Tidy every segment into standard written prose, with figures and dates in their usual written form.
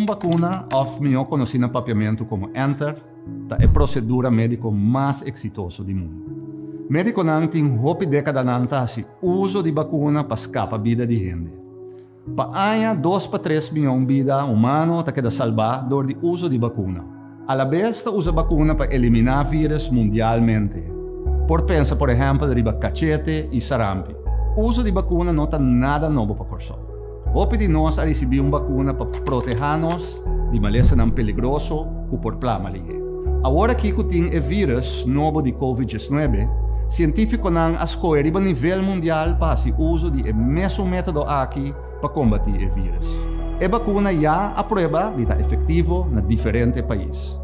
vacuna of melhor conhecida papiamento como Enter, é a procedura médica mais exitosa do mundo. Médico não tem hopi década se uso de vacuna para escapar a vida de gente. Para 2 para 3 milhões de vidas humanas que queda salvar do uso de vacuna. A la vez usa vacuna para eliminar vírus mundialmente. Pensa, por exemplo, riba cachete e sarampi. O uso de vacuna não está nada novo para corso. Hopi de nós a receber uma vacuna para proteger-nos de maleza não peligroso que por plama ligue. Agora que tem o vírus novo de COVID-19, científicos não escolhem a nível mundial para o uso de mesmo método aqui para combater o vírus. A vacuna já a prova de estar efetivo em diferentes países.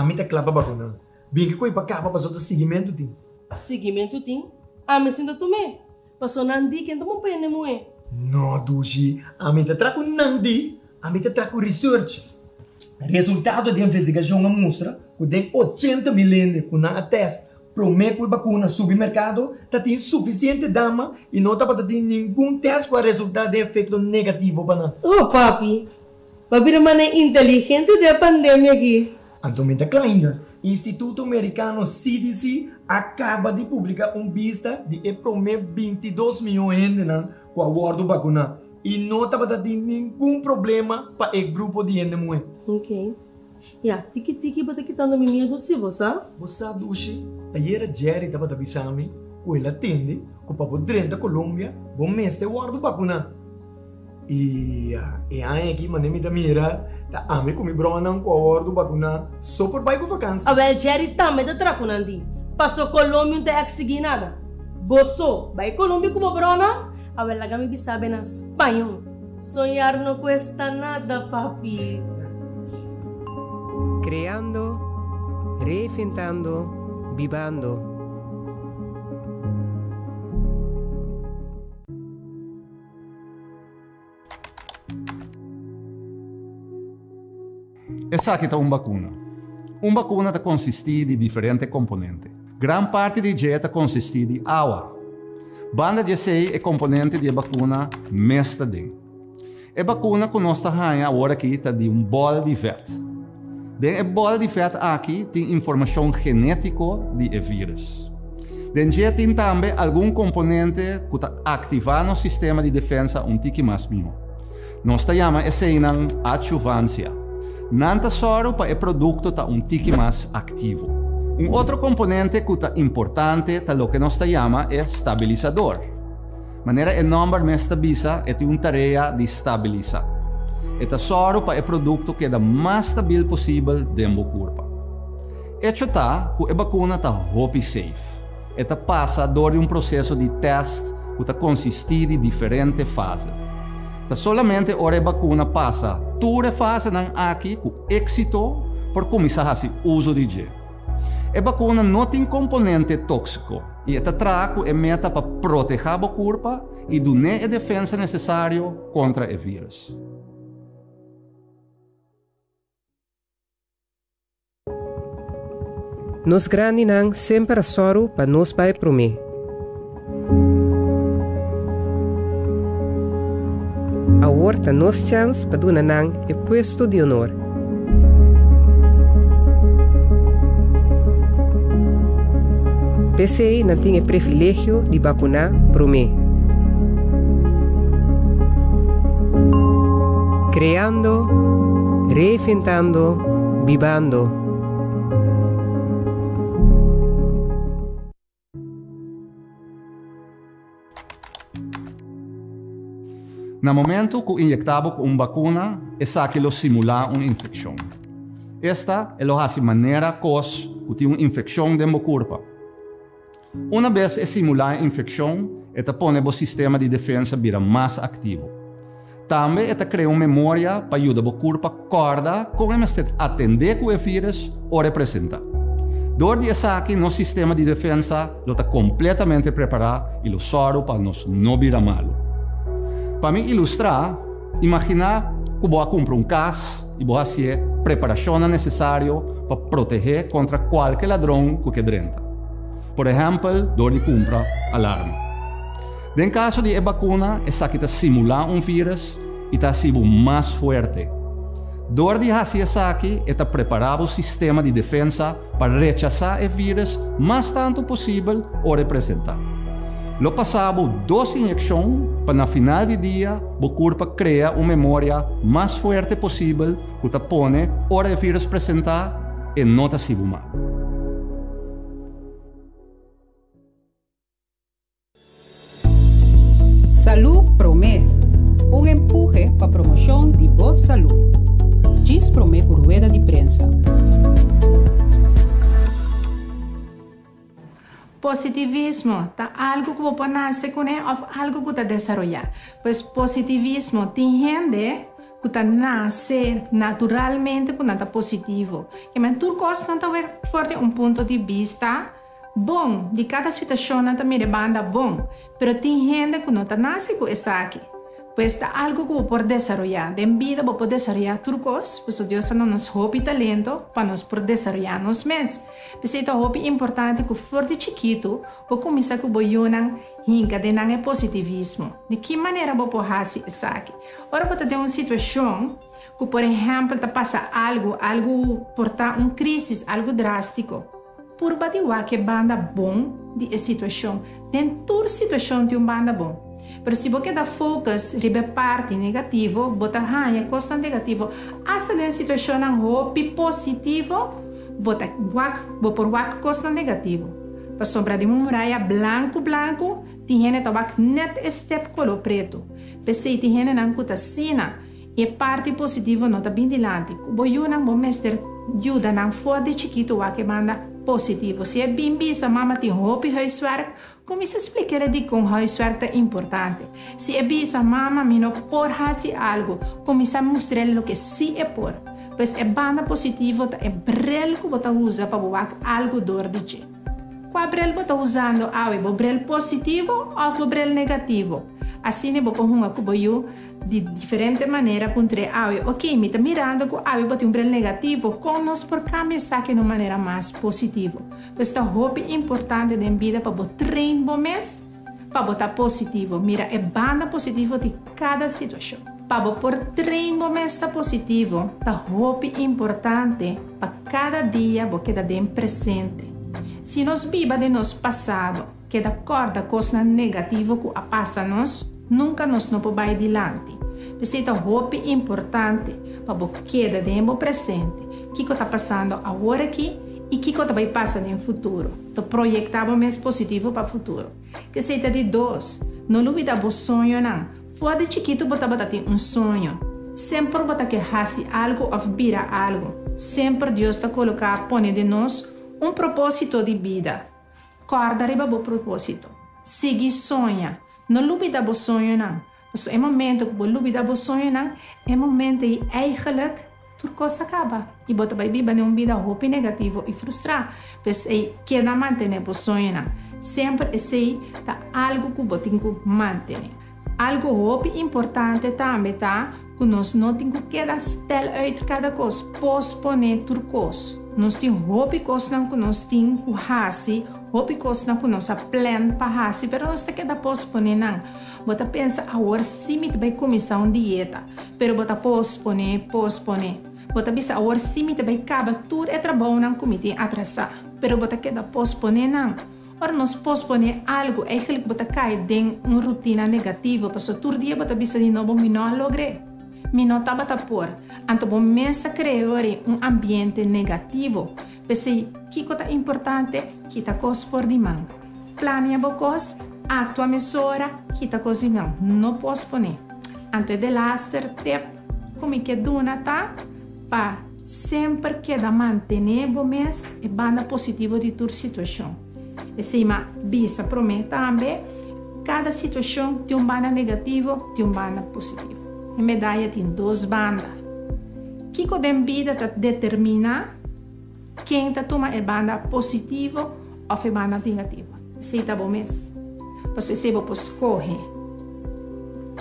Me tá clava vacuna. Bem que coi para cá para o seguimento tem. Seguimento tem? Me sinto tomé. Passou nandi que não pene moe. No, Dushi. Me tá traco nandi. Me tá traco research. Resultado da investigação mostra que tem 80 milhões que na teste promete que a vacuna no supermercado tem suficiente dama e não está para ter nenhum teste com o resultado de efeito negativo para nós. Oh, papi. Papi não é inteligente da pandemia aqui. Antomenta Kleiner, Instituto Americano CDC acaba de publicar uma lista de promete 22 milhões de gente com a guarda vacuna e não está para ter nenhum problema para o grupo de gente muito. Ok. Tiki bata quitando minha medo se você. Você Dushi, ayer Jerry estava avisando que ele atende que para dentro da Colômbia bom mês de guarda vacuna. E aí aqui mandei me mira, me comi bronan com a guarda vacuna só por bairro vacância. Jerry também tá trapunandi. Passou Colômbia não tem seguir nada. Bosso, vai Colômbia como brona? Lá me sabe na espanhol. Sonhar não custa nada, papi. Creando, reinventando, vivando. Essa aqui é uma vacuna. Uma vacuna consiste de diferentes componentes. Gran parte de dieta consiste de água. Banda de sei é componente de vacuna mesta dentro. A vacuna que nós estamos agora aqui está de bol de feto. Den bol de feto aqui tem informação genética de vírus. Den já tem também algum componente que está ativando o sistema de defesa tique mais melhor. Nós chamamos essa adjuvância. Nanta soro para o produto está tique mais ativo. Outro componente que é importante é o que nós chamamos estabilizador. Maneira é nome me estabiliza é uma tarefa de estabilizar. Esta soro para o produto que é o mais estável possível dentro do corpo. Isso está que a vacuna está hopi safe. Esta passa por processo de teste que consiste de diferentes fases. Solamente ora a vacuna passa toda a fase aqui com êxito por começar a fazer uso de gel. A vacuna não tem componente tóxico e esta trago é meta para proteger o corpo e dar a defesa necessária contra o vírus. Nos grande nang sempre soro para nos pai prome. Agora nos chance para donar nang e puesto de honor. PCI não tem o privilégio de vacunar prome. Creando, reinventando, vivando. No momento que injectamos com uma vacuna, essa que lo simula uma infecção. Esta é a maneira que tem uma infecção dentro do corpo. Uma vez simular a infecção, esta põe o sistema de defesa vira mais ativo. Também esta cria uma memória para ajudar o corpo a acordar como atender com o vírus ou representar. Dor de essa aqui, nosso sistema de defesa está completamente preparado e o soro para nós não virar malo. Para me ilustrar, imagina que vou comprar caso e vou fazer a preparação necessária para proteger contra qualquer ladrão que drenta. Por exemplo, dor de compra alarme. En caso de vacuna, esa que está simular un virus y está siendo más fuerte. Door de hacer esa aquí, está preparado el sistema de defensa para rechazar el virus más tanto posible o representar. Lo pasamos 2 inyecciones para al final del día, el cuerpo crea una memoria más fuerte posible que te pone hora el virus presentar y no te sigue mal. Salud Promé, un empuje para promoción de voz salud. Diz Promé por rueda de prensa. Positivismo tá algo que você nasce com ou algo que você desenvolver. Pois positivismo tem gente que nasce naturalmente com nada positivo. Que mas tudo coisa não tá forte ponto de vista bom de cada situação não tá mira banda bom, pero tem gente que não tá nasce com isso aqui. Pues está algo que você pode desenvolver. En vida você pode desenvolver trucos, pues Deus nos hobby talento para nos poder desenvolver nos mes. Pues é hobby importante que forte chiquito, você começa com boiunan hinca de não é positivismo. De que maneira você pode fazer isso aqui? Ora você tem uma situação que, por exemplo, tá passa algo portar crise, algo drástico. Por batiwa que banda bom de situação. Dentro toda situação tem banda bom. Pero se você dá focus ribe parte negativo, bota hanha costa negativo, hasta na situação não hopi positivo, bota por wak costa negativo. Para sombra de uma muralha branco, tem gente que net step color preto. Pensei tem gente não cuta sina e parte positivo não tá bem dilante. Boiu não bom mestre ajuda não for de chiquito wak manda positivo. Se é bem bisa mama tem hopi huiswerk, começa a explicar de como huiswerk é importante. Se é bisa mama não por fazer algo, começa a mostrar o que sim é por. Pois é banda positivo é brel que você usa para botar algo dor de ti. Qual brel você usando? O brel positivo ou o brel negativo? Assim você pode uma cuboio de diferente maneira para ok, me está mirando que bote brel negativo, com nós por cambiar isso de uma maneira mais positiva. Pois é hobby importante na vida para botar treino mês, para botar positivo. Mira, é banda positivo de cada situação. Para por treino mês está positivo, é hobby importante para cada dia você queda bem presente. Se nós viva de nosso passado, que de acordo com coisa negativa que passa-nos, nunca nos não podemos ir adiante. Precisa hobby importante para você queda de presente. O que está passando agora aqui e o que vai passar no futuro. Então, projetamos mais positivo para o futuro. Que seja de dois, não olvida o sonho não. Fora de chiquito, você tem sonho. Sempre você quer fazer algo ou virar algo. Sempre Deus está colocando, põe de nós propósito de vida. Corda arriba o propósito. Siga sonha. Não olvida o sonho não. Dus é momento que você olvida o sonho não, é momento que eigenlijk tudo coisa acaba. E você vai viver uma vida hope negativo e frustrada. Pois é que não manter o sonho não. Sempre é algo que você tem que manter. Algo hope importante também tá que nós não temos que stel uit cada coisa, posponer tudo coisa. Nós temos hope coisa que nós temos que fazer. Hopi coisa que nós plan para fazer, pero nós temos que posponer não. Você pensa agora sim me vai começar uma dieta, pero você posponer. Você pensa agora sim me vai acabar tudo é trabalho não comete atrasar, pero você quer posponer não. Ora nós posponer algo, eigenlijk você cai em uma rotina negativa, porque todo dia você pensa de novo me não logrei. Me não estava por. Então, você começa a criar ambiente negativo. Pensei, que é importante, que está coisa por de mão. Planeia a coisa, actua a mesura, que está coisa de mão. Não posponer. Antes de laster, como que duna tá, para sempre que manter o mês e banda positivo de toda situação. Pensei, mas bisa promete também, cada situação tem banda negativo, tem banda positivo. A medalha tem 2 bandas. Que a vida determina quem toma a banda positiva ou a banda negativa. Se está bom mesmo. Você se você escolhe.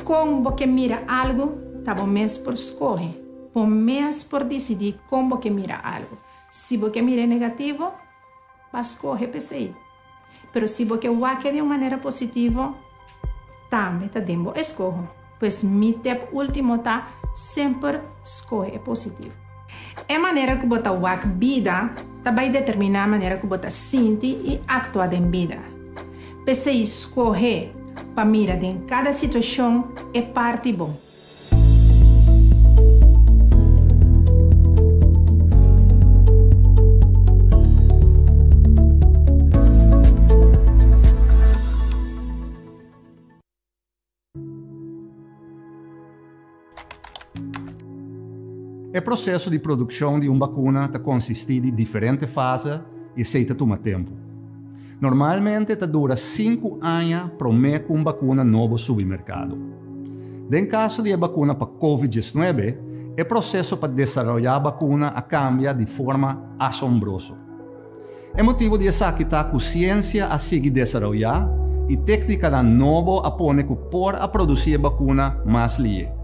Como você mira algo, está bom mesmo por escolher. Bom mesmo por decidir como você mira algo. Se você mira negativo, vai escolher para você. Mas se você vai de uma maneira positiva, também tá dembo escorro, pois mi tep último tá sempre escolhe é positivo. É maneira que bota wak vida, também determinar a maneira que bota sente e actuar em vida. Pese escorrer para mirar em cada situação é parte bom. O processo de produção de uma vacuna consiste em diferentes fases e se toma tempo. Normalmente dura 5 anos para que uma vacuna nova sobre o mercado. Em caso de vacuna para COVID-19, o processo para desenvolver a vacuna cambia de forma assombrosa. É motivo de essa que a ciência a seguir desenvolver e técnica nova apone que por a produzir vacuna mais livre.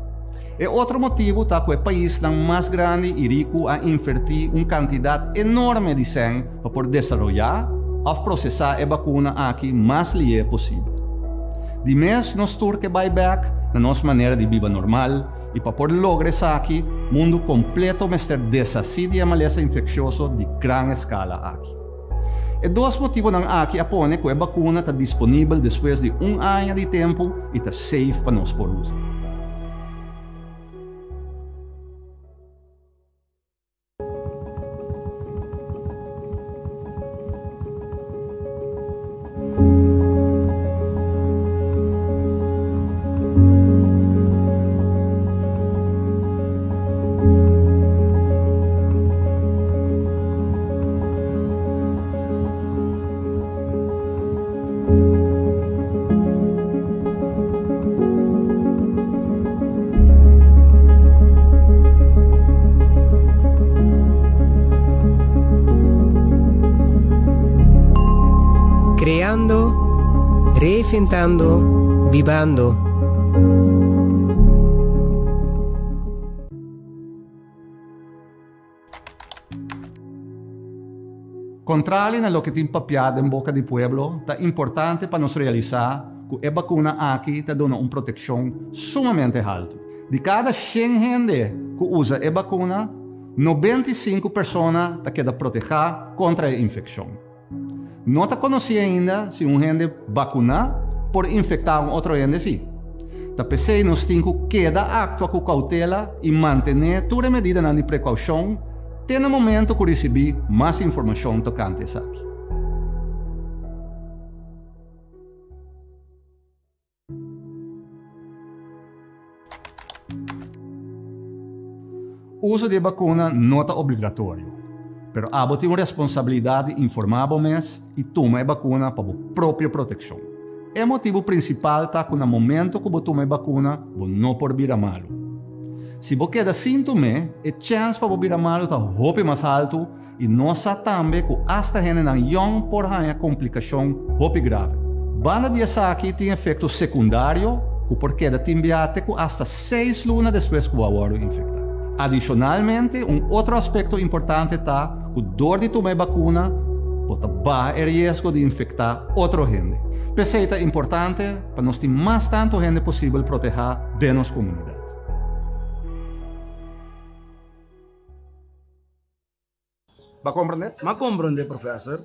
E outro motivo é que o país mais grande e rico a invertir uma quantidade enorme de sangue para poder desenvolver ou processar a vacuna aqui mais livre possível. De mês, nós turque buyback na nossa maneira de viver normal e para poder lograr isso aqui, o mundo completo mestre desacide a maleza infecciosa de grande escala aqui. E dois motivos aqui apone que a vacuna está disponível depois de 1 ano de tempo e está safe para nós por usar. Creando, reinventando, vivando. Contrario a lo que te empapiado en boca del pueblo, es importante para nos realizar que la vacuna aquí te da una protección sumamente alta. De cada 100 gente que usa la vacuna, 95 personas te quedan protegidas contra la infección. No te conocí ainda si un gente vacuna por infectar a otro gente sí. Te pensé nos tengo que actuar con cautela y mantener todas las medidas de precaución até no momento que recebi mais informação tocante isso aqui. O uso de vacuna não é obrigatório, mas abo tem uma responsabilidade de informar vocês e tomar a vacuna para a própria proteção. O motivo principal é que no momento que você toma a vacuna, você não pode vir a malo. Se você queda sintoma, a chance para vir a malo está muito mais alto e nós também que hasta gente não young por uma complicação muito grave. Banda de aqui tem efeito secundário que por queda timbiate que hasta 6 lunas depois que o aguardo infectado. Adicionalmente, outro aspecto importante é que dor de tomar vacuna pode baixar o risco de infectar outra gente. Peseta é importante para nós ter mais tanto gente possível proteger de nossa comunidade. Va compreender? Ma compreender, professor.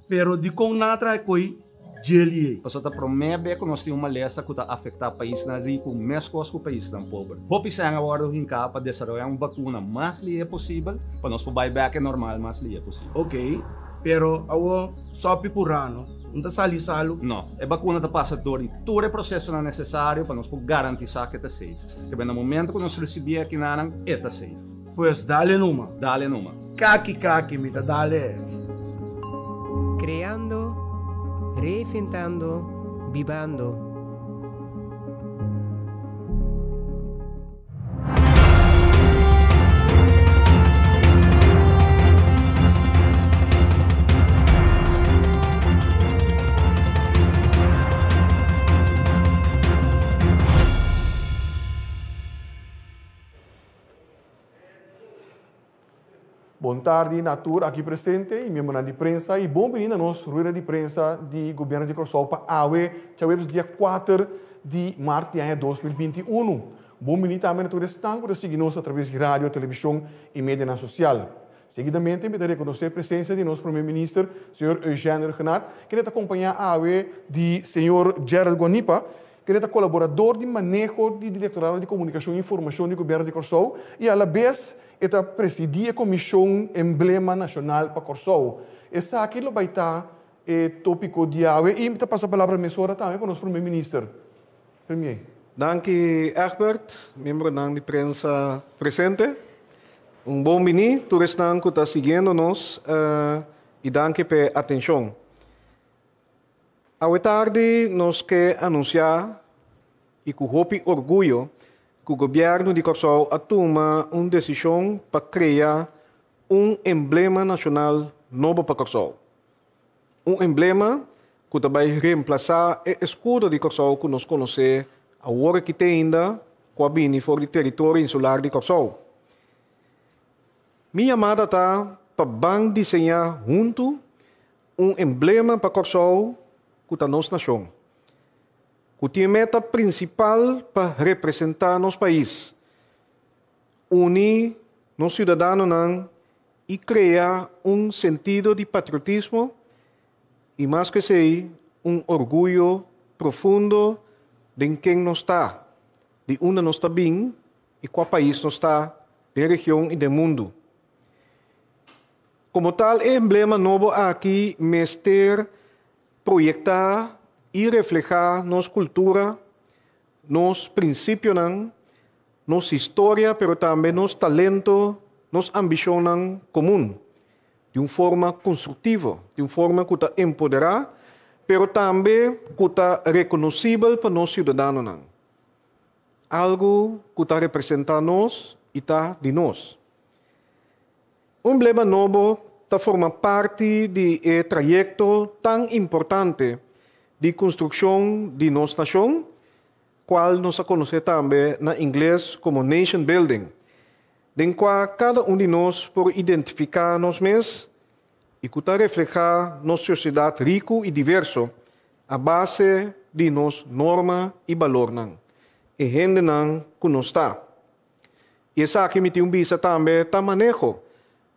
Pero di kong natra koi jeli. Paso ta promebe que nós temos uma lesa que está afetar o país na rico, mais coisa que o país na pobre. Hopi sang agora hinka para desenvolver uma vacuna mais livre possível, para nós poder buyback normal mais livre possível. Ok, pero awo sopi purano, não sali salo? Não, a vacuna está passando por todo o processo necessário para nós poder garantizar que está safe. Que no momento que nós recebemos aqui na está safe. Pues dale numa. Dale numa. Kaki, mita, dale. Creando, reinventando, vivando. Boa tarde, Natur, aqui presente, e membro de prensa, e bom vindo a nossa rueda de prensa do governo de Crossopa, AWE, dia 4 de março de 2021. Bom menino também na estão para seguir-nos através de rádio, televisão e mídia social. Seguidamente, me reconhecer a presença de nosso primeiro-ministro, Sr. Eugênio Renat, que está acompanhar a AUE de Sr. Gerald Guanipa, que é colaborador de manejo de Diretorado de Comunicação e Informação do Governo de Corsou, e a la vez está presidir a Comissão Emblema Nacional para Corsou. Essa aqui vai estar tópico de AUE, e me passa a palavra mesora também para o nosso primeiro-ministro. Premier. Danke, Egbert, membro da imprensa presente. Bom dia, todos que estão seguindo-nos e danke pela atenção. À tarde, nós queremos anunciar e com orgulho que o governo de Corsou toma uma decisão para criar emblema nacional novo para Corsou. Emblema que vai reemplaçar o escudo de Corsou que nós conhecemos agora que tem ainda com a bini fora do território insular de Corsou. Minha chamada está para desenhar junto emblema para Corsou que a nossa nação. Que tem meta principal para representar nosso país. Unir nos cidadãos e criar sentido de patriotismo e, mais que sei, orgulho profundo de quem nós está, de onde nós está bem e qual país nós está, da região e do mundo. Como tal, o emblema novo aqui é projetar e reflejar nossa cultura, nosso princípio, nossa história, mas também nosso talento, nossa ambição comum, de uma forma construtiva, de uma forma que está empoderar, mas também que está reconhecível para nós cidadãos. Algo que está representando nós e está de nós. Emblema novo forma parte de trajeto tão importante de construção de nossa nação, qual nós conhecemos também na inglês como nation building, em qual cada de nós pode identificar nós mesmos e que refleja nossa sociedade rica e diversa, a base de nossa norma e valor, e gente que nós está. E essa aqui me tem visa também para manejo,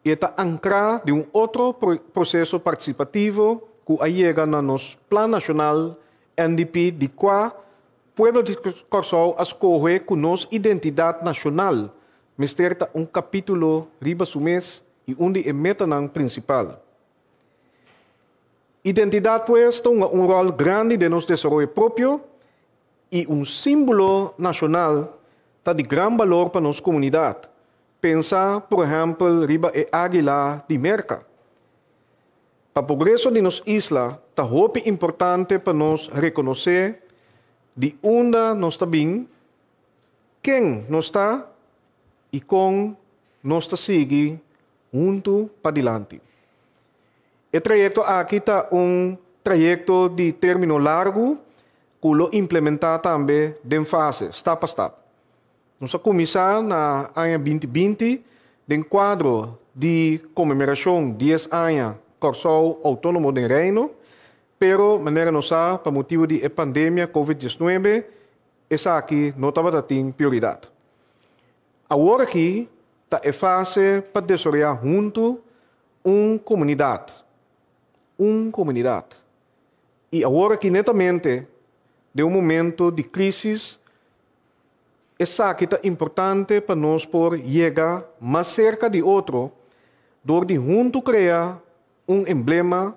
e está ancrado de outro processo participativo que chega no nosso Plano Nacional NDP, de qual o povo de Corsou escolhe com nossa identidade nacional, mas tem capítulo riba mês e onde é meta principal. Identidade, pues, tem rol grande de nosso desenvolvimento próprio e símbolo nacional está de grande valor para nossa comunidade. Pensa, por exemplo, riba e águila de Merca. Para o progresso de nossa isla, é importante para nós reconhecer de onde nós está bem, quem nós está e como nós está seguindo junto para diante. O trajeto aqui está trajeto de término largo, que lo implementar também de fase, step a step. Nós começar na ano 2020, em quadro de comemoração 10 anos Corsou Autônomo do Reino, pero maneira nós para motivo de pandemia COVID-19, essa aqui não estava tendo prioridade. Agora aqui está a fase para desenvolver junto comunidade. E agora aqui netamente de momento de crise, essa aqui é importante para nós por chegar mais cerca de outro, de junto criar emblema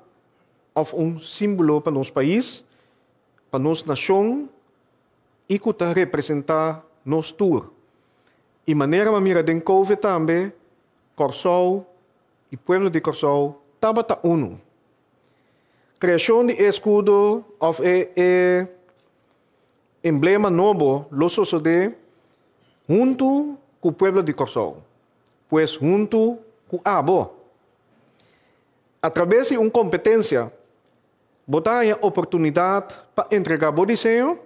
ou símbolo para nosso país, para nossa nação e que representar nosso tour. E maneira mira de COVID também, Corsou e povo de Corsou estava uno. Criação de escudo ou emblema novo, lo sucede junto com o povo de Corsou, pues junto com a abo. Através de uma competência, botar a oportunidade para entregar o desenho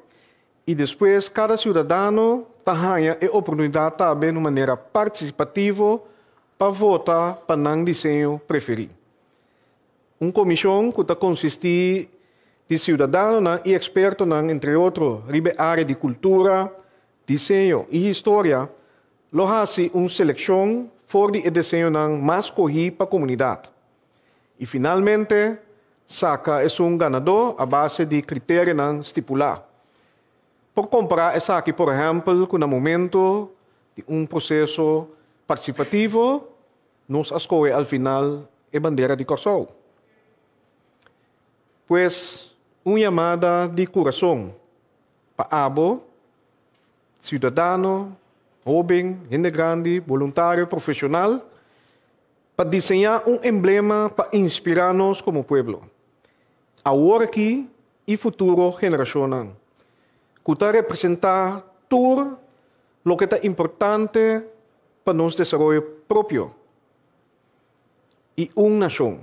e depois cada cidadão tenha a oportunidade também de maneira participativa para votar para o desenho preferido. Uma comissão que consiste de cidadãos e expertos, entre outros, ribe área de cultura, desenho e história, lo hace uma seleção for de desenho mais corrido para a comunidade. E, finalmente, saca é um ganador a base de critérios estipulados. Por comparar, essa aqui, por exemplo, com o momento de um processo participativo, nos escolhe, ao final, a bandeira de Corsol. Pois, uma chamada de coração para abo, cidadão, jovem, gente grande, voluntário, profissional, para desenhar um emblema para inspirar-nos como povo. Agora aqui e futuro gerações. Que está representar tudo o que é importante para nosso desenvolvimento próprio. E uma nação.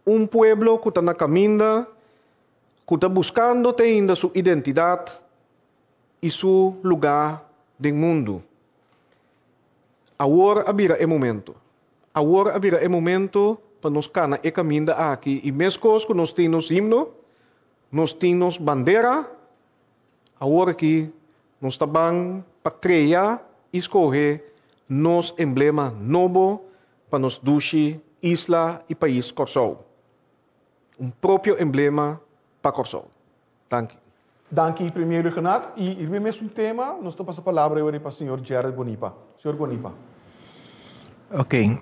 Um pueblo que está na caminho, que está buscando ter ainda sua identidade e seu lugar no mundo. Agora abrirá o momento. Agora abrirá o momento para nós cana e caminho aqui. E mesmo que nós temos himno, nós temos bandeira, agora aqui nós estamos para criar e escolher nos emblema novo para nos duche isla e país Corsol. Próprio emblema para Corsol. Dank u. Dank u, primeiro Renato. E o mesmo tema, nós estamos a palavra agora para o senhor Gerard Bonipa. Senhor Bonipa. Ok.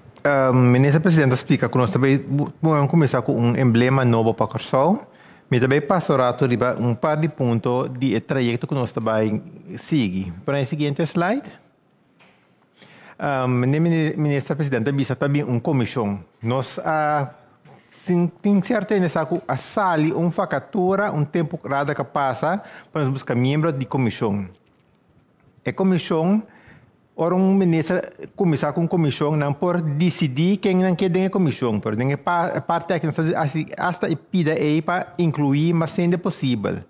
Ministra Presidente explica que nós também vamos começar com um emblema novo para Corsol. Mas também passo a par de pontos de trajeto que nós também seguimos. Para o seguinte slide. Ministra Presidente, visa também uma comissão. Nós tem certeza que a sali facatura, tempo rada que passa para nós buscar membros de comissão. A comissão, ora ministro começar com comissão não por decidir quem não quer dentro da comissão, por dentro parte que nós hasta pida aí para incluir mas sendo possível.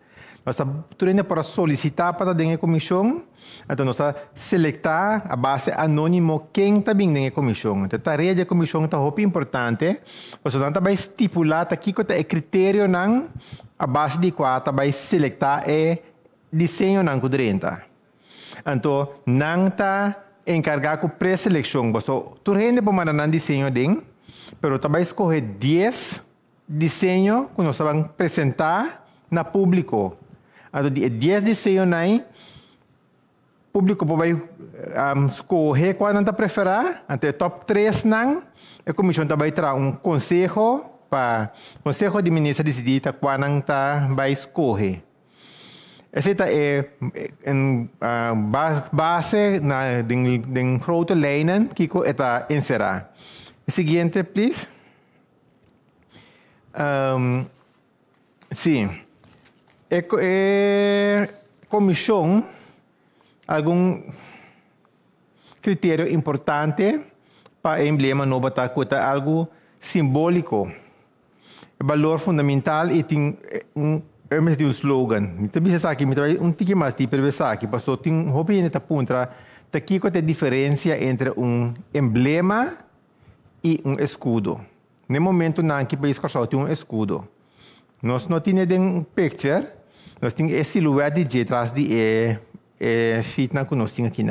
Nós estamos para solicitar para dentro da comissão, então nós seletar a base anônimo quem está bem dentro da comissão. Então a tarefa da comissão está muito importante, porque nós também estipular aqui que é critério não a base de qual também seletar é desenho não kudrenta. Então não está encarregado com pré-seleção, porque tu rende para mandar desenho dentro, mas também escolher 10 desenhos que nós vamos apresentar na público. Então, 10 desenhos aí, o público vai escolher qual não está preferir. Então, top 3 não, a comissão também terá conselho para o conselho de ministros decidir qual não está vai escolher. Essa é a base na grote lijnen que está encerrar. Seguinte, please. Sim. Comissão, algum critério importante para o emblema novo tá algo simbólico, valor fundamental e tem um slogan. Então bisa aqui, tique mais de perversar aqui, pastor tem hobby nesta ponta, aqui que a diferença entre emblema e escudo. No momento na que país Corsol tem escudo. Nós não temos um picture, nós temos a silhueta de atrás de sheet que nós temos aqui.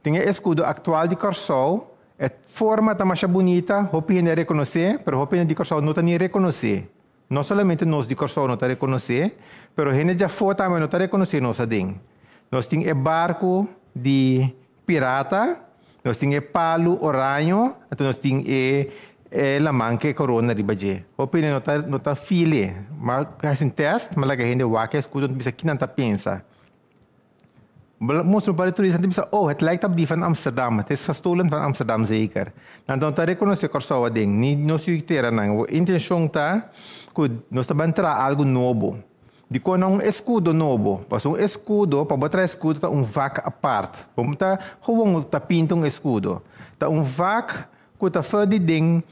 Tem o escudo atual de Corsol, a forma está mais bonita, hoping de reconhecer, mas hoping de Corsol não está nem reconhecer. Não somente nós de Corsol não está reconhecer, mas a gente já foi também não está reconhecer nós adem. Nós temos o barco de pirata, nós temos o palo oranho, então nós temos la manque corona di baje. Hoping não está file, mas assim teste, mas a gente vai que escudo não bisa que não está pensa. Mostro para turista bisa het lijkt op die van Amsterdam. Het is gestolen van Amsterdam zeker. Dan está reconhecer Corsol adem, ni nós uitera nang. Intenção tá que nós também terá algo novo. De quando um escudo novo, mas escudo, para botar escudo, tá vaca à parte. Vamos tá, como tá pinta escudo. Tá vaca que tá feito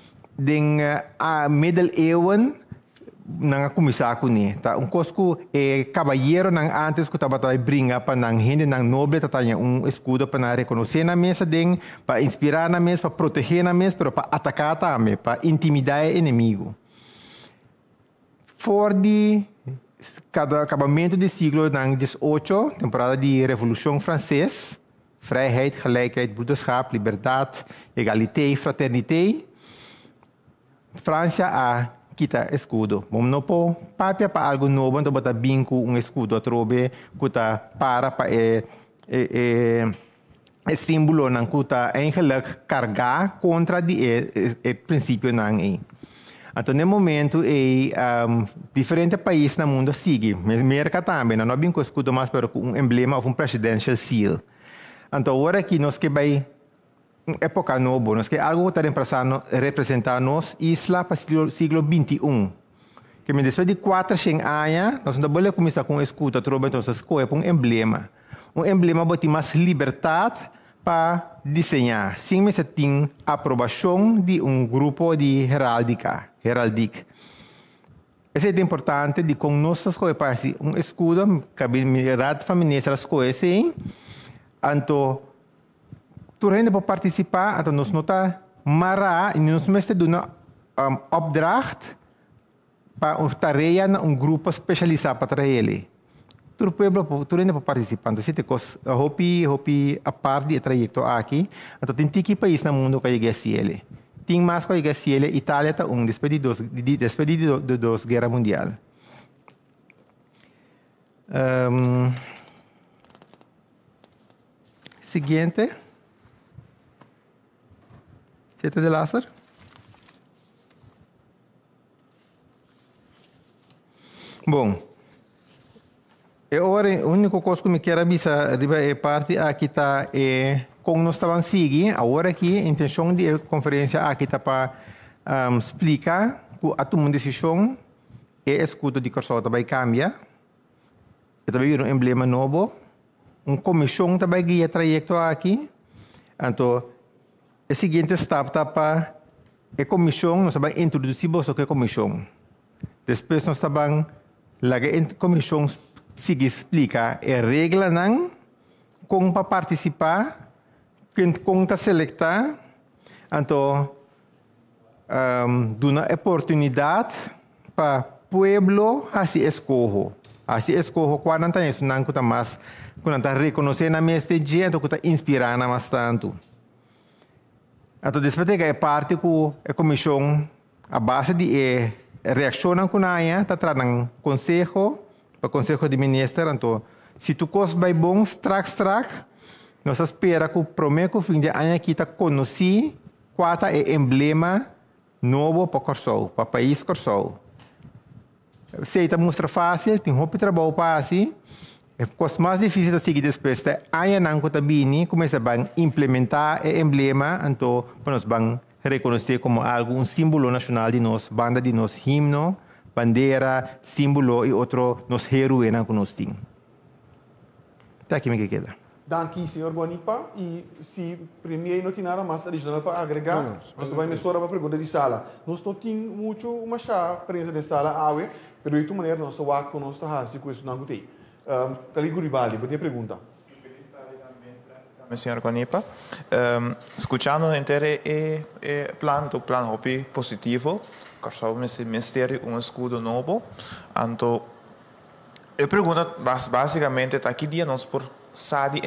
a middeleeuwen nang começar com ele. Tá cosco cavalheiro nang antes que tava brinca para nang gente nang nobre tá escudo para reconhecer na mesa para inspirar na mesa, para proteger na mesa, para atacar também, para intimidar o inimigo. Voor cada acabamento do século XVIII, temporada de Revolução Francesa, vrijheid, gelijkheid, broederschap, liberdade, egalité, fraternité, França a kita escudo. Vamos não pôr papia para algo novo, então botar binco escudo a trobe, kuta para símbolo não kuta eigenlijk carregar contra o princípio não é. Então, no momento, diferentes países no mundo seguem. América também, não é bem com escudo, mas com emblema ou presidential seal. Então, agora que nós que vai época nova, nós que algo está representando nos isla para o século XXI. Que depois de 400 anos, nós não podemos começar com escudo, então nós escolhemos um emblema. Um emblema botar mais liberdade para desenhar. Sim, mas tem aprovação de grupo de heráldica. Isso é importante de com nossas coisas para escudo, que a mirar feminina as coisas assim. Então, tu ainda pode participar, então nós não está mará e nós mesmo temos opdracht para uma tarefa em grupo especializado para ele. Tu ainda pode participar, então se te hopi a parte do trajeto aqui, então tem que país no mundo que chega a ele. Tem mais que chega a ele, Itália está depois de duas guerras mundiais. Seguinte. Sete de Lázaro. Bom, agora a única coisa que me quero avisar é a parte aqui está como nós estávamos seguindo, agora aqui a intenção da conferência aqui está para explicar que a tomar decisão é escudo de Corsol vai cambiar, também um emblema novo, comissão também guia trajeto aqui, então o seguinte step está para a comissão, nós vamos introduzir a comissão. Depois nós vamos a comissão seguir explicar a regra não, como para participar, como para seletar, então dar uma oportunidade para o povo a se escolher. A se escolher quando não tem isso, não está mais, quando está reconhecendo a mesma dia, então está inspirando mais tanto. Então, depois de parte com a comissão, a base de reação com a AIA, está trazendo conselho, para o conselho de ministro. Então, se tu coisa vai bom, nós esperamos que o primeiro fim de ano aqui está conhecido qual é o emblema novo para Corsol, para o país Corsol. Se está mostra fácil, tem muito trabalho para assim. É coisa mais difícil de seguir depois de AIA não está bem, começa a implementar o emblema, então nós vamos reconhecer como algo símbolo nacional de nós, banda de nós, himno, bandeira, símbolo e outro nos heróis que nós temos. Até aqui me queda. Danke, senhor Guanipa. E se primeiro não tem nada mais adicional para agregar, nós vamos começar a pergunta de sala. Nós não temos muito uma presença de sala, mas de maneira nós vamos com nós se com isso não tem. Cali Guribaldi, pode pergunta. Senhor Guanipa, escutando inteiro o plano hopi positivo, Corsol Ministério escudo novo, então eu pergunto basicamente aqui dia nós por SADI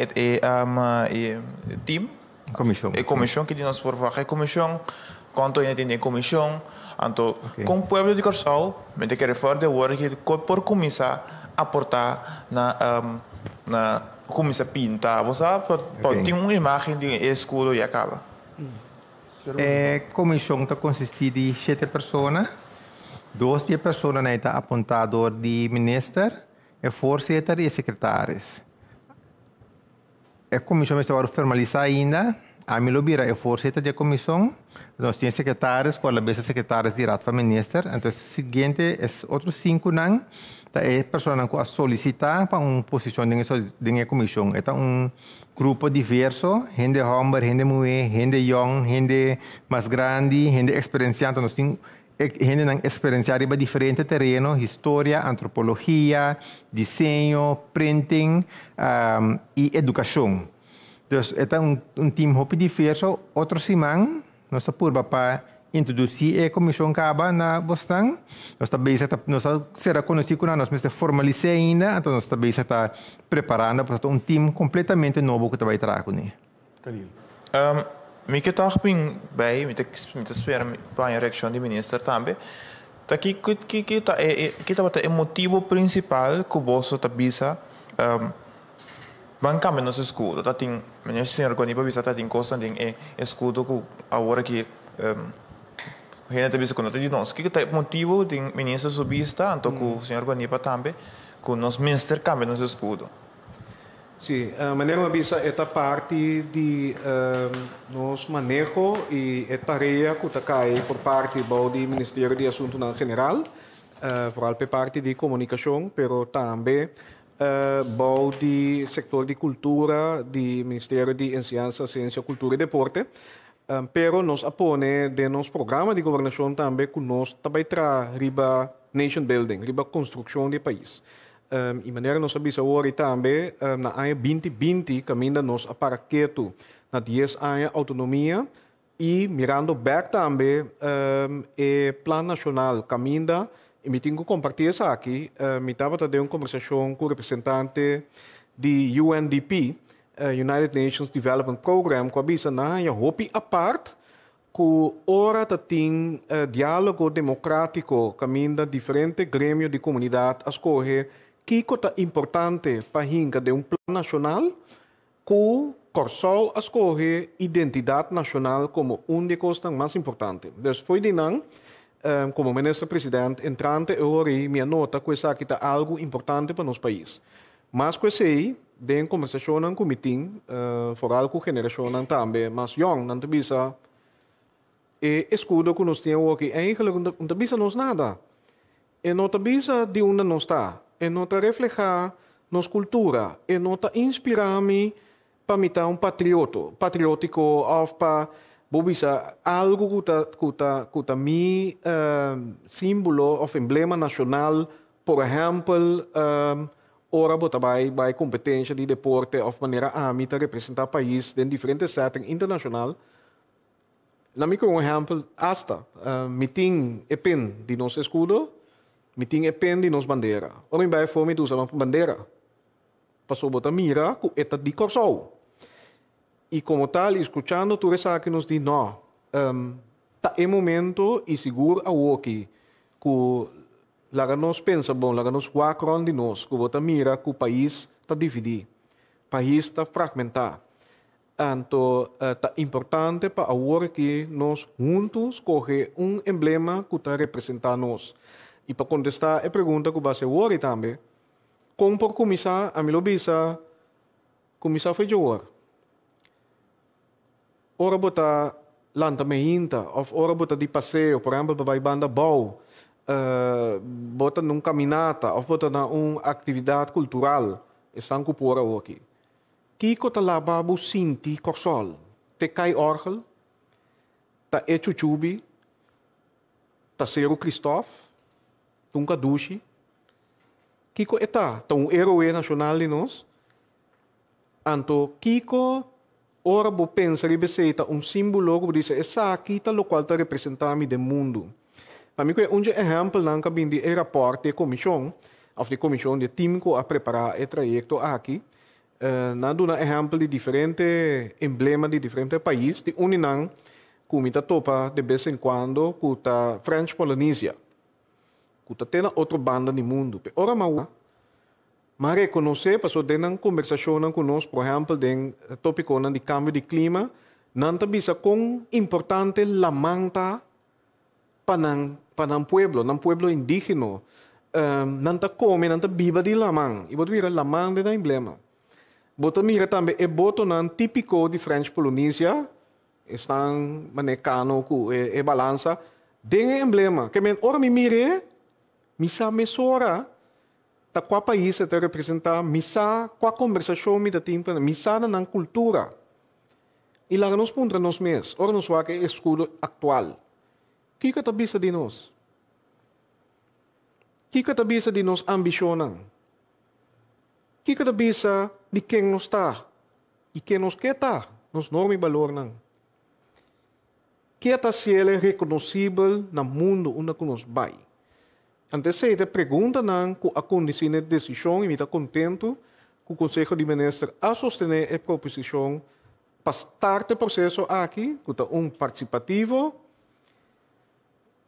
team, comissão que nós por fazer comissão, quanto ainda tem comissão, então com o povo de Corsol, me tem que referir de agora que por começar a aportar na começar a pintar, você tem uma imagem de escudo e acaba. A comissão está consistida de 7 pessoas, 12 pessoas estão apontadas de ministro, o voorzitter e secretários. A comissão está formalizada ainda, a Milobira é o voorzitter da comissão, nós temos secretários, qual é a secretários de rato para ministro, então o seguinte, outros 5 não, é pessoa que solicitar para uma posição da comissão. É grupo diverso, gente homem, gente mulher, gente young, gente mais grande, gente experienciada. Nós temos gente que experienciada em diferentes terrenos, história, antropologia, desenho, printing e educação. Então, é time muito diverso. Outro semana, nós estamos para introduzir a comissão caba na Boston. Nós também nós será conhecido como nós mas formalizar ainda, então nós também está preparando para um time completamente novo que vai trazer com ele. Khalil. Me que toch bij, me espera para a reação do ministro também. Aqui que tá o motivo principal que o bolso tá bisa bancamente nos escudo. Tá tem, menino senhor quando iba bisa tá tem coisa tem escudo que agora que gente bisa quando tem nós. Que tá o motivo do ministro subista, então que o senhor quando iba também que nos minister cambia nos escudo. Sim, a maneira bisa esta parte de nos manejo e a tarefa que cai por parte do Ministério de Assuntos General, vooral por parte de comunicação, pero também do setor de cultura, do Ministério de Enseñanza, Ciência, Cultura e Deporte, pero nos apone de nos programa de governação também que nós também traz riba nation building, riba construção de país. E maneira nós sabemos hoje também na ano 2020 caminha nós para quieto na 10 anos autonomia e mirando back também o plano nacional caminha e me tenho que compartilhar isso aqui me estava tendo uma conversação com o representante de UNDP United Nations Development Program que avisa na hopi a parte que ora tem diálogo democrático caminha diferente grêmio de comunidade a escolher que é importante para hinga de um plano nacional que Corsol escolhe identidade nacional como uma coisa mais importante. Então, foi de não, como ministro-presidente, entrante hoje, minha nota que isso aqui é algo importante para nosso país. Mas que sei, de conversação com o meeting, for algo geração também, mas young, não te bisa, escudo que nós temos aqui, eigenlijk não te bisa nos nada. E não te bisa de onde nós está. E não te refleja nossa cultura. E não te inspira-me para me dar patriótico, ou para algo que mi símbolo ou emblema nacional, por exemplo, ora bota vai competência de deporte ou maneira a mim representar país em diferentes settings internacional. Na mim um exemplo, hasta meeting pen de nosso escudo, meeting pen de nossa bandeira. Ora vai fome de usar bandeira. Passou bota mira com eta de Corsol. E como tal, escutando tudo isso que nos diz, não, tá é momento e seguro a que lá nós pensa bom, lá nós guacron de nós, que bota mira que o país está dividido, o país está fragmentado. Então, tá importante para agora que nós juntos coge emblema que está representando nós. E para contestar a pergunta que vai ser agora também, como por começar, a mim bisa, começar foi de agora. Ora bota lanta meinta, of ora bota de passeio, por exemplo, vai banda bau, bota num caminata, of bota na atividade cultural, estão com pora aqui. Kiko ta lababu sinti Corsol, te cai orgel, ta e chuchubi, ta Cero Christoph, tunka dushi. Kiko eta, ta herói nacional de nós. Anto Kiko ora bo pensa ribeseta símbolo que diz essa aqui tá lo qual tá representando do mundo. Para mim que um exemplo não cabe de rapport de comissão, of de comissão de time que a preparar o trajeto aqui. Na duna exemplo de diferentes emblemas de diferentes países, de uninang como está topa de vez em quando com a French Polynesia, com a tena outra banda do mundo. Ora mas reconhecer, passou de uma conversação conosco, por exemplo, de tópico de cambio de clima, não está bisa com importante la manta para um pueblo indígena, não está come, não está viva de lamang. E botar lamang de emblema. Botar mira também é boto não típico de French Polynesia, estão manecando com e balança, de emblema. Que men ora me mire, misa mesora. Ta qual país te representa misa, qual conversação me da tempo, misa na cultura. E lá nos punta nos mês, ora nos vai que é escudo atual. Que tá bisa de nós? Que tá bisa de nós ambicionam? Que tá bisa de quem nos está? E quem nos quer tá? Nos norma e valor não. que está sendo reconhecível no mundo onde nós vai. Antes de pergunta não a condição de decisão e me está contento que o Conselho de Ministros a sostener a proposição para estar o processo aqui, que está participativo.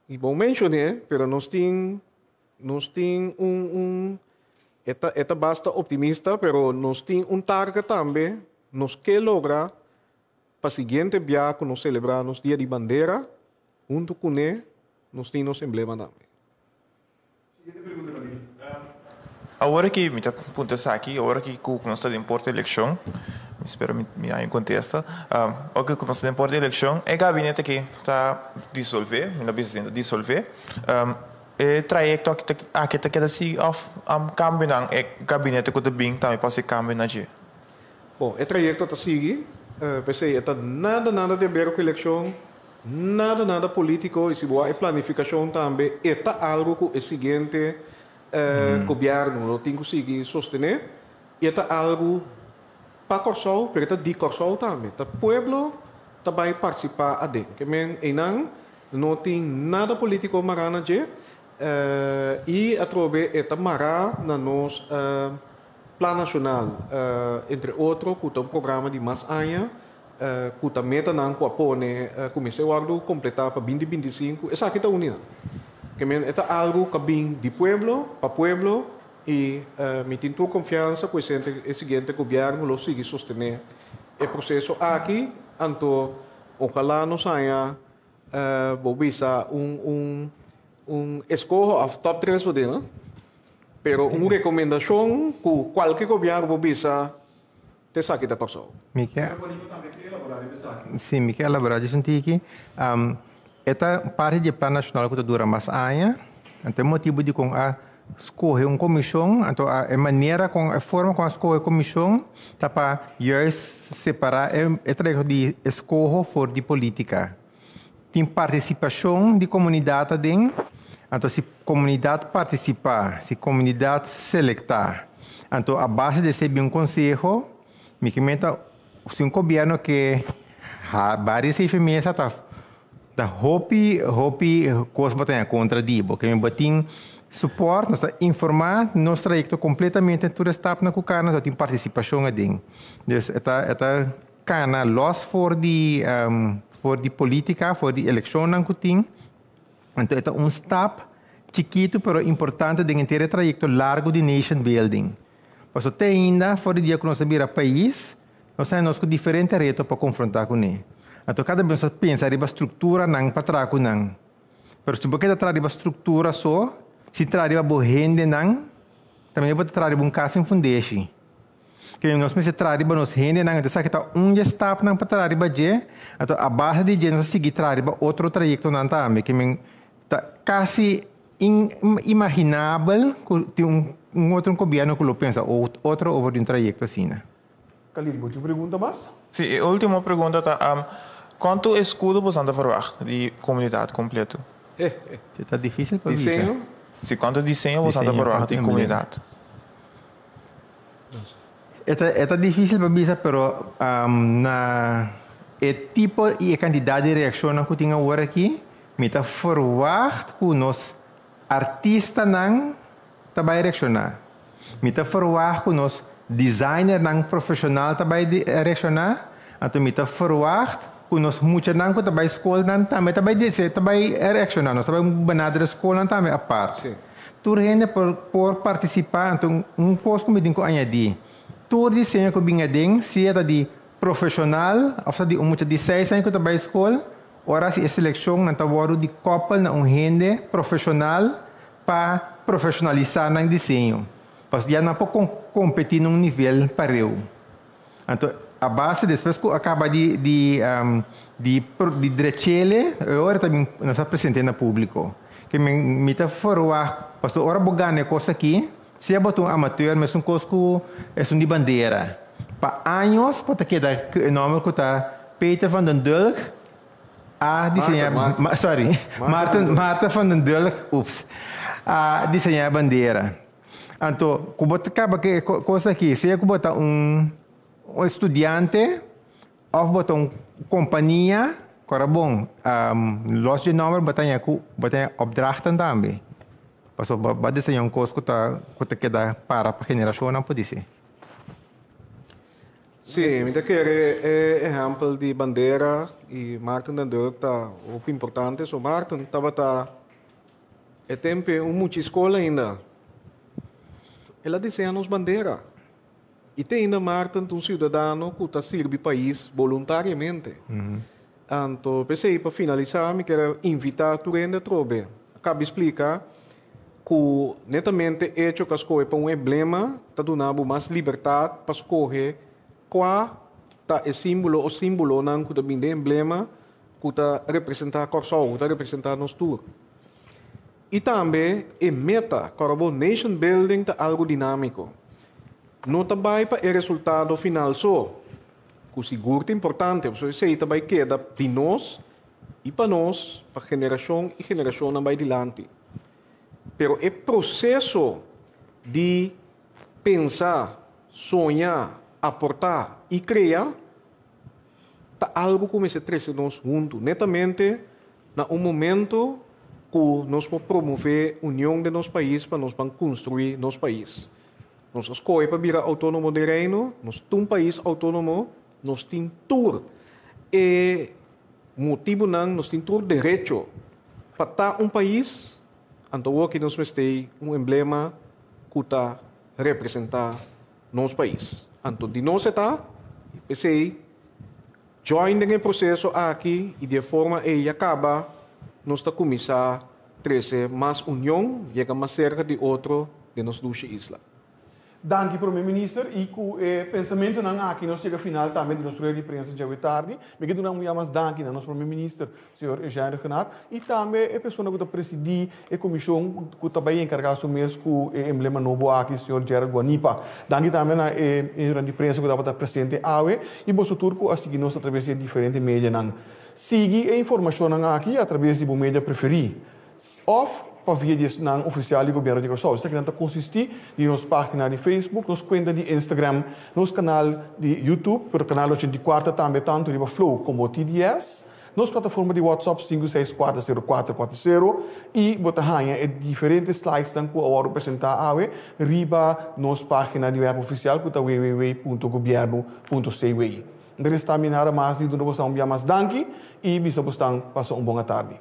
E bom mencionar, mas nós temos esta basta optimista, mas nós temos target também, nós quer lograr para o seguinte dia que nós celebramos Dia de Bandeira, junto com ele, nós temos o emblema também. Agora que me está apontando aqui, agora que nós estamos em porta de eleição, espero me aí contesta. O que nós estamos em porta de eleição é o gabinete que está dissolver, me está dizendo dissolver. O trajeto aqui está querendo se cambio não, é gabinete que está bem também pode ser cambio na dia. Bom, o trajeto está seguindo, pensei, está nada de ver com a eleição, nada político, e se boa a planificação também, está algo que é seguinte. Governo não tem conseguido sostener e é algo para Corsol, mas é de Corsol também. O povo vai participar adentro. Não tem nada político marana e a trove é mará na nosso plano nacional, entre outros, que um programa de mais anos, que a meta não apone começou a completar para 2025, essa aqui está unida. É algo que vem de pueblo para pueblo e me tenho confiança que o seguinte governo lo sigue sostener o processo aqui, então ojalá não saia bobisa escolha a top 3 poder, pero uma recomendação que qualquer governo bobisa te saque da pessoa. Sim, me quer elaborar isso aqui. Esta parte do plano nacional que dura mais anos, então motivo de com a escolher uma comissão, então a maneira com a forma com a escolher a comissão, tá para separar é trabalho de escolha for de política. Tem participação de comunidade dentro, então se comunidade participar, se comunidade selectar, então a base de ser um conselho, me comenta se um governo que a várias enfermeiras da hopi coisa botar contra dibo que me botin suporte nós informar nós trajeto completamente todo staff na cucana só tem participação adem dus eta cana loss for the política for the election nan kuting então eta step chiquito pero importante de inteiro trajeto largo de nation building pois até ainda for dia que nós vira país nós temos diferentes retos para confrontar com ele. Então, cada vez que pensa em estrutura, não para trás com não. Mas se você traz a estrutura só, se traz a boa renda, não, também pode trazer um caso em fundation. Que nós precisamos trazer a nossa renda, não, então, se está staff, não para trazer a gente, então, a base de gente, nós seguir trazer outro trajeto, não também, que está quase inimaginável que tem outro governo que lo pensa, outro over um trajeto assim. Khalil, você pergunta mais? Sim, a última pergunta está... Quanto escudo você anda a de comunidade completa? Está difícil para desenho? Sim, quanto desenho você anda a de comunidade? Está difícil para bisa, pero na tipo e a quantidade de reação que tem agora aqui, me está forward que nós artista não vai reaccionar. Me está forward que nós designer não profissional vai reaccionar. Então me está forward que nós muitos não que vai escola não também vai reaccionar. Nós vai banada da escola também a parte. Tudo rende por participar. Então coisa que me tem que añadir. Tudo desenho que vinha dentro, se é de profissional, ou de muitos de 6 anos que vai escola, ora se a seleção não está de couple na rende profissional para profissionalizar no desenho. Mas já não pode competir num nível parelho. Então, a base, depois que acaba de direito, agora também nós apresentamos no público. Que me está fora, porque agora vou ganhar coisa aqui, se é um amateur, mas um coisa que é de bandeira. Para anos, pode ter o nome que está Peter van den Dulk, a desenhar, Marta van den Dulk, a desenhar a bandeira. Então, como acaba que coisa aqui, se é que botar um estudante ou botar uma companhia Corabong, los de nummer batanya opdrachten também. Paso bade sa yung cost kuta queda para pa geração não pode ser. Sim, me quer exemplo de bandeira e Martin dan deur tá o importante so Martin tava é tempo muita escola ainda. Ela desenha nos bandeira. E tem ainda Martin um cidadão que tá serve país voluntariamente. Então, pensei para finalizar, me quero invitar tu ainda trobe. Acaba explicar que netamente hecho que as coisas para emblema tá dando mais liberdade para escolher qual tá é símbolo não que também é emblema que tá representar Corsol, tá representar nos tour. E também é meta, como nation building tá algo dinâmico. Não tá vai para o resultado final só. Que seguro é importante, porque sei também queda de nós e para nós, para geração e geração não vai adiante. Pero o processo de pensar, sonhar, aportar e criar tá algo como esse três nós juntos. Netamente, na momento que nós vamos promover a união de nosso país para nós construir nosso país. Nós escolhemos para virar autônomo de reino, nós temos um país autônomo, nós temos todo e motivo não, nós temos todo direito para estar um país, então que nós temos emblema que está representar nosso país. Então, de nós está, pensei, join no processo aqui e de forma que acaba, nós está começar a trazer mais união, chega mais cerca de outro de nossa duas islas. Dank u, primeiro-ministro. E com o pensamento aqui, nós chegamos ao final também de nossa rede de imprensa de hoje tarde. Me quero dar mais dank ao nosso primeiro-ministro, senhor Eugênio Renat, e também a pessoa que está presidindo a comissão que está bem encarregada do mês com o emblema novo aqui, senhor Gerard Guanipa. Dank também à rede de imprensa que está presente hoje e você turco a seguir nós através de diferentes mídias. Siga a informação aqui através de mídia preferida. Para vídeos na oficial do governo de Corsol. Isso aqui consiste em nossa página de Facebook, nossa conta de Instagram, nosso canal de YouTube, para o canal 84 também, tanto de Flow como TDS, nossa plataforma de WhatsApp 5640440 e botar diferentes slides que eu apresentar riba nossa página de web oficial, que é www.governo.cw. Então, está minhara mais de uma mais danke e bisa postang passou uma boa tarde.